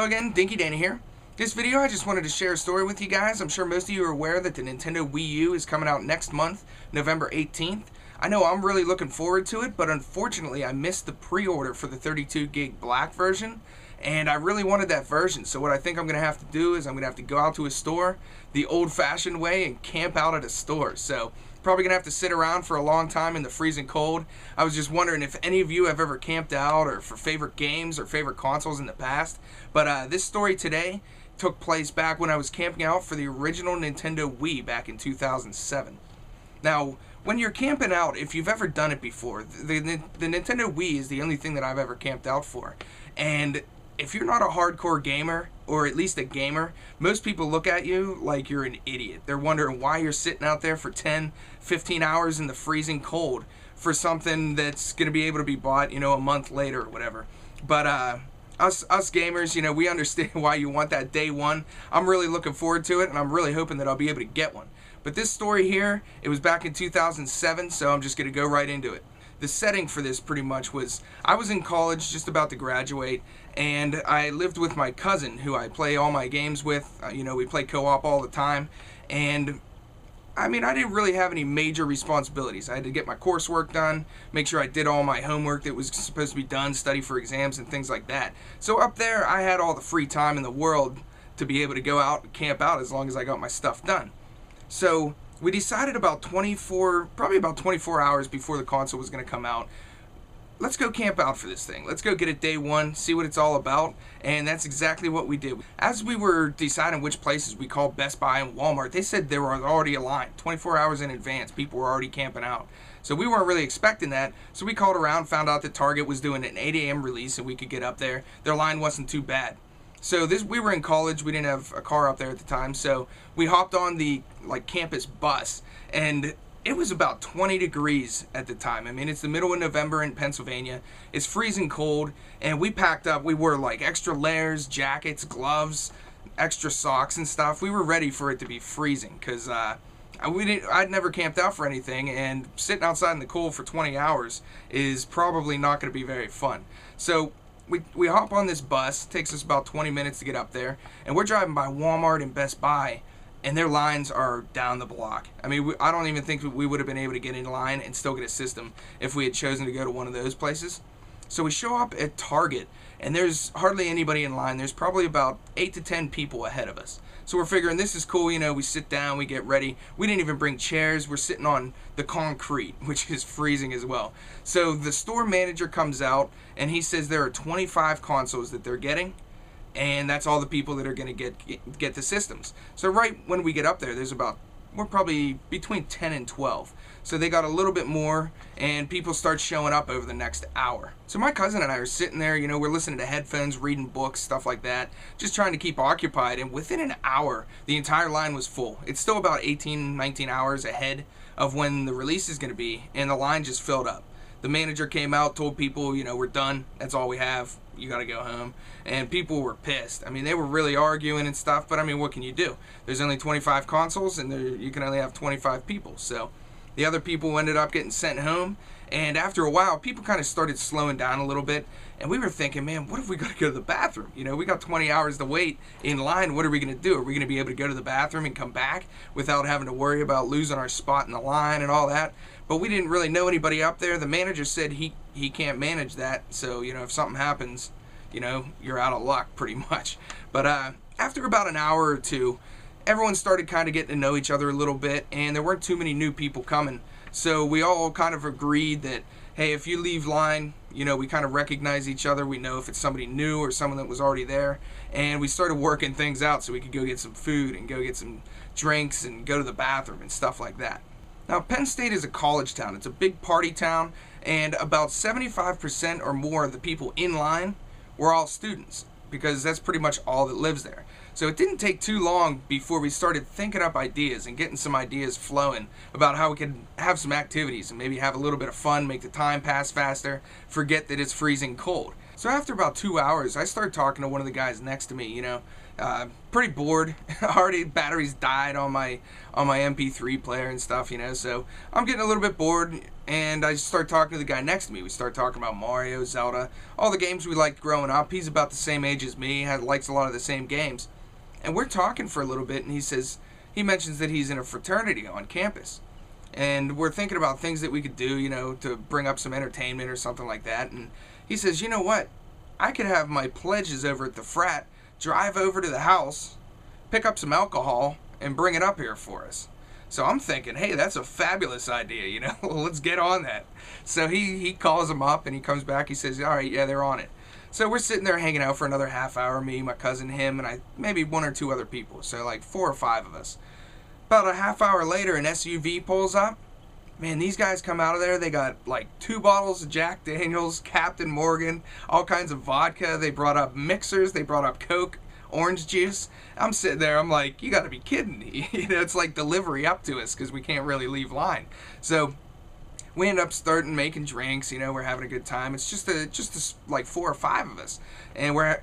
Hello again, Dinky Danny here. This video I just wanted to share a story with you guys. I'm sure most of you are aware that the Nintendo Wii U is coming out next month, November 18th. I know I'm really looking forward to it, but unfortunately I missed the pre-order for the 32 gig black version, and I really wanted that version. So what I think I'm going to have to do is I'm going to have to go out to a store the old-fashioned way and camp out at a store. So probably going to have to sit around for a long time in the freezing cold. I was just wondering if any of you have ever camped out or for favorite games or favorite consoles in the past. But this story today took place back when I was camping out for the original Nintendo Wii back in 2007. Now, when you're camping out, if you've ever done it before, the Nintendo Wii is the only thing that I've ever camped out for. And if you're not a hardcore gamer, or at least a gamer, most people look at you like you're an idiot. They're wondering why you're sitting out there for 10, 15 hours in the freezing cold for something that's going to be able to be bought, a month later or whatever. But us gamers, we understand why you want that day one. I'm really looking forward to it, and I'm really hoping that I'll be able to get one. But this story here, it was back in 2007, so I'm just going to go right into it. The setting for this pretty much was, I was in college, just about to graduate, and I lived with my cousin, who I play all my games with. We play co-op all the time, and I didn't really have any major responsibilities. I had to get my coursework done, make sure I did all my homework that was supposed to be done, study for exams and things like that. So up there, I had all the free time in the world to be able to go out and camp out as long as I got my stuff done. So we decided probably about 24 hours before the console was going to come out, let's go camp out for this thing. Let's go get it day one, see what it's all about, and that's exactly what we did. As we were deciding which places we called Best Buy and Walmart, they said there was already a line. 24 hours in advance, people were already camping out. So we weren't really expecting that, so we called around, found out that Target was doing an 8 a.m. release and we could get up there. Their line wasn't too bad. So we were in college, we didn't have a car up there at the time, so we hopped on the campus bus, and it was about 20 degrees at the time. It's the middle of November in Pennsylvania. It's freezing cold, and we packed up. We wore extra layers, jackets, gloves, extra socks and stuff. We were ready for it to be freezing because I'd never camped out for anything, and sitting outside in the cold for 20 hours is probably not going to be very fun. So we hop on this bus. It takes us about 20 minutes to get up there, and we're driving by Walmart and Best Buy, and their lines are down the block. I don't even think we would have been able to get in line and still get a system if we had chosen to go to one of those places. So we show up at Target, and there's hardly anybody in line. There's probably about 8 to 10 people ahead of us. So we're figuring this is cool, we sit down, we get ready. We didn't even bring chairs. We're sitting on the concrete, which is freezing as well. So the store manager comes out, and he says there are 25 consoles that they're getting, and that's all the people that are going to get the systems. So right when we get up there, we're probably between 10 and 12. So they got a little bit more, and people start showing up over the next hour. So my cousin and I are sitting there, we're listening to headphones, reading books, stuff like that, just trying to keep occupied, and within an hour, the entire line was full. It's still about 18, 19 hours ahead of when the release is going to be, and the line just filled up. The manager came out, told people, we're done, that's all we have, you gotta go home. And people were pissed. They were really arguing and stuff, but what can you do? There's only 25 consoles, and you can only have 25 people. So the other people ended up getting sent home, and after a while, people kind of started slowing down a little bit, and we were thinking, man, what if we gotta go to the bathroom? We got 20 hours to wait in line, what are we gonna do? Are we gonna be able to go to the bathroom and come back without having to worry about losing our spot in the line and all that? But we didn't really know anybody up there. The manager said he can't manage that, so if something happens, you're out of luck pretty much. But after about an hour or two, everyone started kind of getting to know each other a little bit, and there weren't too many new people coming. So we all kind of agreed that, hey, if you leave line, we kind of recognize each other. We know if it's somebody new or someone that was already there. And we started working things out so we could go get some food and go get some drinks and go to the bathroom and stuff like that. Now, Penn State is a college town. It's a big party town, and about 75% or more of the people in line were all students, because that's pretty much all that lives there. So it didn't take too long before we started thinking up ideas and getting some ideas flowing about how we could have some activities and maybe have a little bit of fun, make the time pass faster, forget that it's freezing cold. So after about 2 hours, I started talking to one of the guys next to me, Pretty bored. Already batteries died on my MP3 player and stuff, you know. So I'm getting a little bit bored, and I start talking to the guy next to me. We start talking about Mario, Zelda, all the games we liked growing up. He's about the same age as me. Likes a lot of the same games, and we're talking for a little bit. And he mentions that he's in a fraternity on campus, and we're thinking about things that we could do, you know, to bring up some entertainment or something like that. And he says, you know what? I could have my pledges over at the frat drive over to the house, pick up some alcohol, and bring it up here for us. So I'm thinking, hey, that's a fabulous idea, you know, let's get on that. So he calls him up, and he comes back, he says, all right, yeah, they're on it. So we're sitting there hanging out for another half hour, me, my cousin, him, and maybe one or two other people, so like 4 or 5 of us. About a half hour later, an SUV pulls up. Man, these guys come out of there, they got like 2 bottles of Jack Daniels, Captain Morgan, all kinds of vodka. They brought up mixers, they brought up Coke, orange juice. I'm sitting there, I'm like, you gotta be kidding me. You know, it's like delivery up to us because we can't really leave line. So we end up starting making drinks, you know, we're having a good time. It's just like 4 or 5 of us. And we're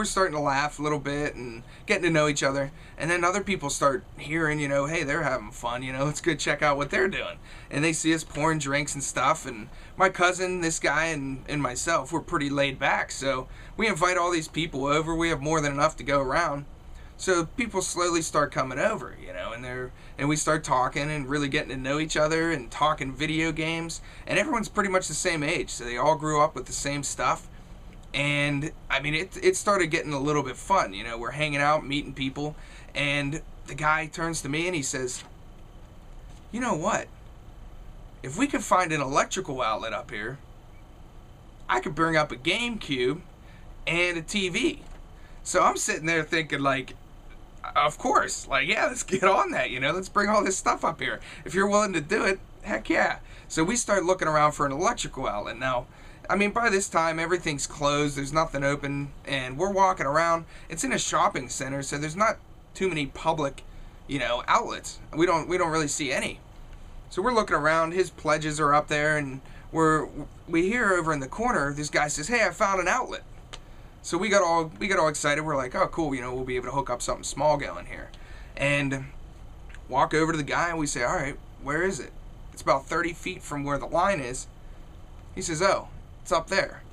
starting to laugh a little bit and getting to know each other. And then other people start hearing, you know, hey, they're having fun, you know, let's go check out what they're doing. And they see us pouring drinks and stuff. And my cousin, this guy, and myself, we're pretty laid back. So we invite all these people over. We have more than enough to go around. So people slowly start coming over, you know, and we start talking and really getting to know each other and talking video games. And everyone's pretty much the same age, so they all grew up with the same stuff. And I mean, it started getting a little bit fun, you know. We're hanging out, meeting people, and the guy turns to me and he says, you know what? If we could find an electrical outlet up here, I could bring up a GameCube and a TV. So I'm sitting there thinking, like, of course, like, yeah, let's get on that, you know, let's bring all this stuff up here. If you're willing to do it, heck yeah. So we start looking around for an electrical outlet. Now, I mean, by this time, everything's closed, there's nothing open, and we're walking around. It's in a shopping center, so there's not too many public, you know, outlets. We don't really see any. So we're looking around, his pledges are up there, and we hear over in the corner, this guy says, hey, I found an outlet. So we got all excited. We're like, oh, cool, you know, we'll be able to hook up something small going here. And walk over to the guy and we say, all right, where is it? It's about 30 feet from where the line is. He says, oh, it's up there.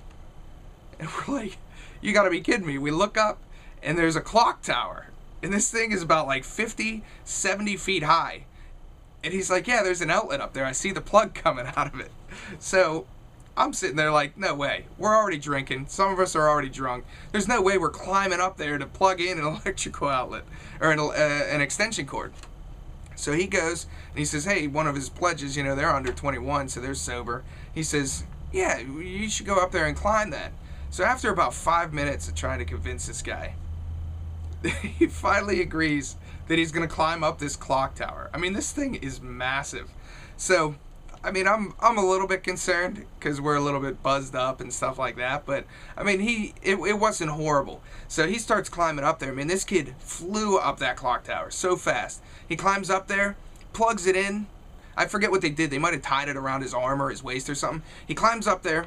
And we're like, you gotta be kidding me. We look up and there's a clock tower. And this thing is about like 50, 70 feet high. And he's like, yeah, there's an outlet up there. I see the plug coming out of it. So I'm sitting there like, no way. We're already drinking. Some of us are already drunk. There's no way we're climbing up there to plug in an electrical outlet or an extension cord. So he goes and he says, hey, one of his pledges, you know, they're under 21, so they're sober. He says, yeah, you should go up there and climb that. So after about 5 minutes of trying to convince this guy, he finally agrees that he's going to climb up this clock tower. I mean, this thing is massive. So I mean, I'm a little bit concerned because we're a little bit buzzed up and stuff like that. But I mean, it wasn't horrible. So he starts climbing up there. I mean, this kid flew up that clock tower so fast. He climbs up there, plugs it in. I forget what they did. They might have tied it around his arm or his waist or something. He climbs up there,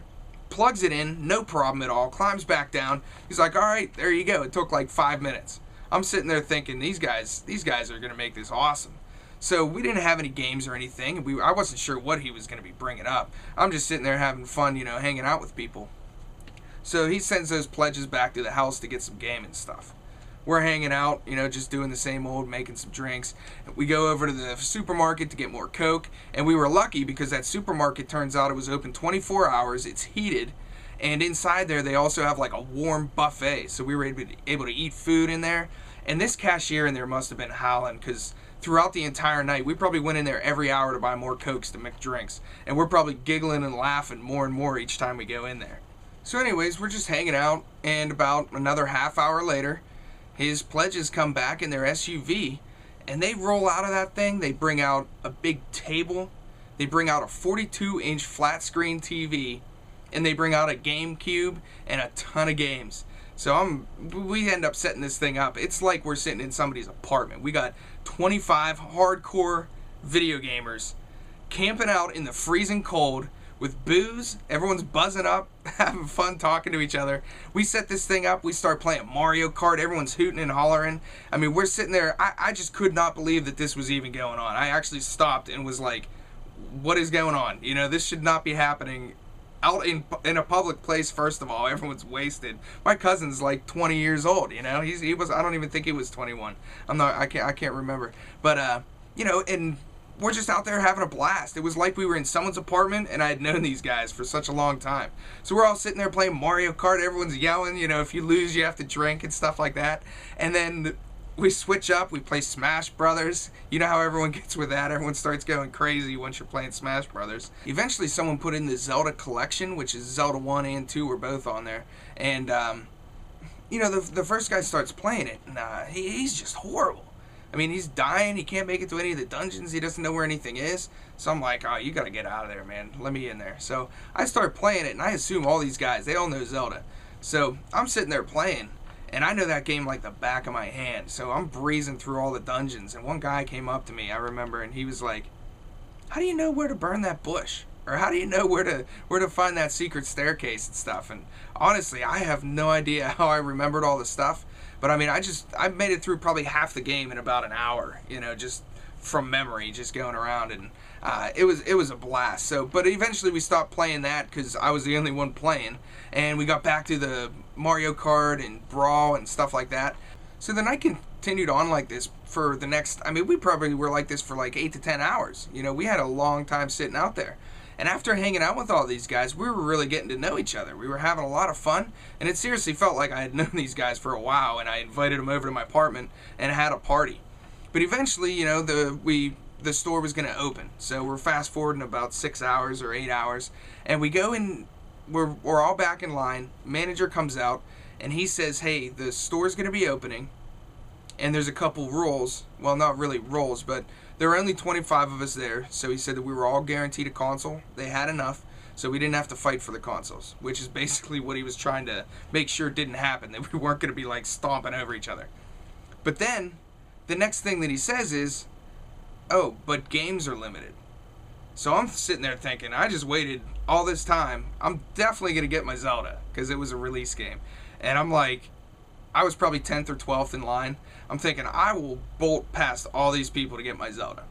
plugs it in, no problem at all. Climbs back down. He's like, all right, there you go. It took like 5 minutes. I'm sitting there thinking, these guys are gonna make this awesome. So we didn't have any games or anything. I wasn't sure what he was going to be bringing up. I'm just sitting there having fun, you know, hanging out with people. So he sends those pledges back to the house to get some gaming stuff. We're hanging out, you know, just doing the same old, making some drinks. We go over to the supermarket to get more Coke. And we were lucky because that supermarket, turns out it was open 24 hours. It's heated. And inside there, they also have like a warm buffet. So we were able to eat food in there. And this cashier in there must have been howling because throughout the entire night, we probably went in there every hour to buy more Cokes to make drinks. And we're probably giggling and laughing more and more each time we go in there. So anyways, we're just hanging out, and about another half hour later, his pledges come back in their SUV, and they roll out of that thing. They bring out a big table, they bring out a 42-inch flat screen TV, and they bring out a GameCube and a ton of games. So we end up setting this thing up. It's like we're sitting in somebody's apartment. We got 25 hardcore video gamers camping out in the freezing cold with booze. Everyone's buzzing up, having fun talking to each other. We set this thing up. We start playing Mario Kart. Everyone's hooting and hollering. I mean, we're sitting there. I just could not believe that this was even going on. I actually stopped and was like, what is going on? You know, this should not be happening out in a public place. First of all, everyone's wasted. My cousin's like 20 years old, you know. He was, I don't even think he was 21. I can't remember. But you know, and we're just out there having a blast. It was like we were in someone's apartment, and I had known these guys for such a long time. So we're all sitting there playing Mario Kart. Everyone's yelling, you know, if you lose, you have to drink and stuff like that. And then we switch up. We play Smash Brothers. You know how everyone gets with that. Everyone starts going crazy once you're playing Smash Brothers. Eventually, someone put in the Zelda collection, which is Zelda 1 and 2 were both on there. And, you know, the first guy starts playing it, and he's just horrible. I mean, he's dying. He can't make it to any of the dungeons. He doesn't know where anything is. So I'm like, oh, you got to get out of there, man. Let me in there. So I start playing it, and I assume all these guys, they all know Zelda. So I'm sitting there playing, and I know that game like the back of my hand. So I'm breezing through all the dungeons, and one guy came up to me, I remember, and he was like, how do you know where to burn that bush? Or how do you know where to find that secret staircase and stuff? And honestly, I have no idea how I remembered all the stuff. But I mean, I made it through probably half the game in about an hour, you know, just from memory, just going around, and it was a blast. So, but eventually we stopped playing that because I was the only one playing, and we got back to the Mario Kart and Brawl and stuff like that. So the night continued on like this for the next, I mean, we probably were like this for like 8 to 10 hours. You know, we had a long time sitting out there. And after hanging out with all these guys, we were really getting to know each other. We were having a lot of fun, and it seriously felt like I had known these guys for a while, and I invited them over to my apartment and had a party. But eventually, you know, the store was going to open. So we're fast forwarding about 6 hours or 8 hours, and we go in, we're all back in line. Manager comes out, and he says, hey, the store's going to be opening, and there's a couple rules. Well, not really rules, but there were only 25 of us there, so he said that we were all guaranteed a console. They had enough, so we didn't have to fight for the consoles, which is basically what he was trying to make sure didn't happen, that we weren't going to be like stomping over each other. But then, the next thing that he says is, oh, but games are limited. So I'm sitting there thinking, I just waited all this time. I'm definitely going to get my Zelda, because it was a release game. And I'm like, I was probably 10th or 12th in line. I'm thinking, I will bolt past all these people to get my Zelda.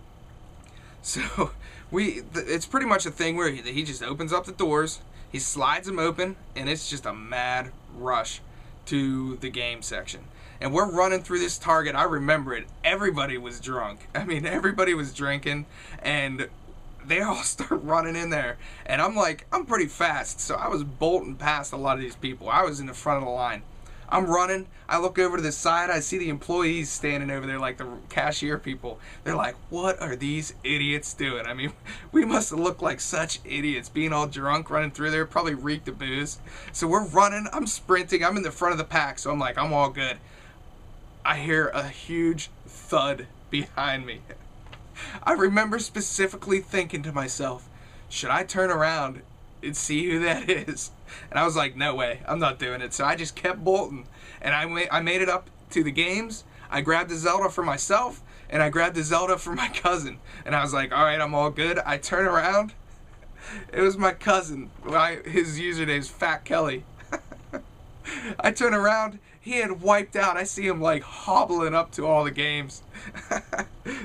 So it's pretty much a thing where he just opens up the doors, he slides them open, and it's just a mad rush to the game section. And we're running through this Target. I remember it. Everybody was drunk. I mean, everybody was drinking, and they all start running in there. And I'm like, I'm pretty fast, so I was bolting past a lot of these people. I was in the front of the line. I'm running. I look over to the side. I see the employees standing over there, like the cashier people. They're like, what are these idiots doing? I mean, we must have looked like such idiots being all drunk running through there. Probably reeked of booze. So we're running. I'm sprinting. I'm in the front of the pack. So I'm like, I'm all good. I hear a huge thud behind me. I remember specifically thinking to myself, should I turn around and see who that is? And I was like, no way, I'm not doing it. So I just kept bolting, and I made it up to the games. I grabbed the Zelda for myself, and I grabbed the Zelda for my cousin, and I was like, all right, I'm all good. I turn around, it was my cousin. His username's Fat Kelly. I turn around, he had wiped out. I see him like hobbling up to all the games.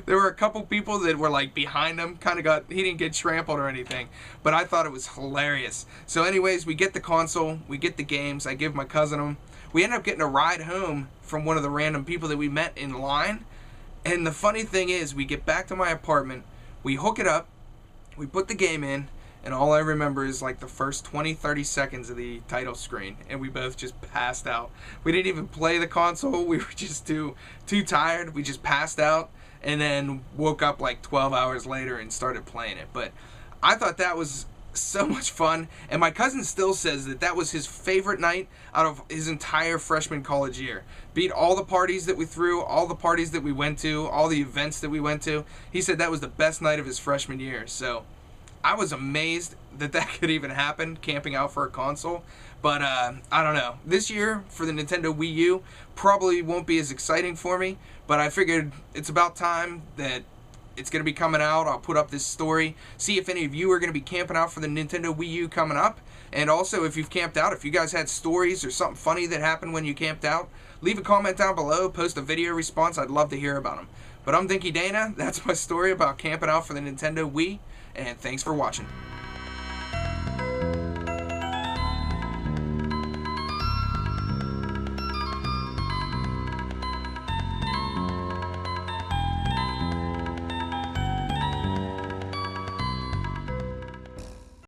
There were a couple people that were like behind him, he didn't get trampled or anything, but I thought it was hilarious. So anyways, we get the console, we get the games, I give my cousin them. We end up getting a ride home from one of the random people that we met in line. And the funny thing is, we get back to my apartment, we hook it up, we put the game in, and all I remember is like the first 20-30 seconds of the title screen, and we both just passed out. We didn't even play the console. We were just too tired. We just passed out, and then woke up like 12 hours later and started playing it. But I thought that was so much fun, and my cousin still says that that was his favorite night out of his entire freshman college year. Beat all the parties that we threw, all the parties that we went to, all the events that we went to. He said that was the best night of his freshman year. So I was amazed that that could even happen, camping out for a console. But I don't know. This year, for the Nintendo Wii U, probably won't be as exciting for me. But I figured it's about time that it's going to be coming out. I'll put up this story, see if any of you are going to be camping out for the Nintendo Wii U coming up. And also, if you've camped out, if you guys had stories or something funny that happened when you camped out, leave a comment down below, post a video response. I'd love to hear about them. But I'm Dinky Dana. That's my story about camping out for the Nintendo Wii, and thanks for watching.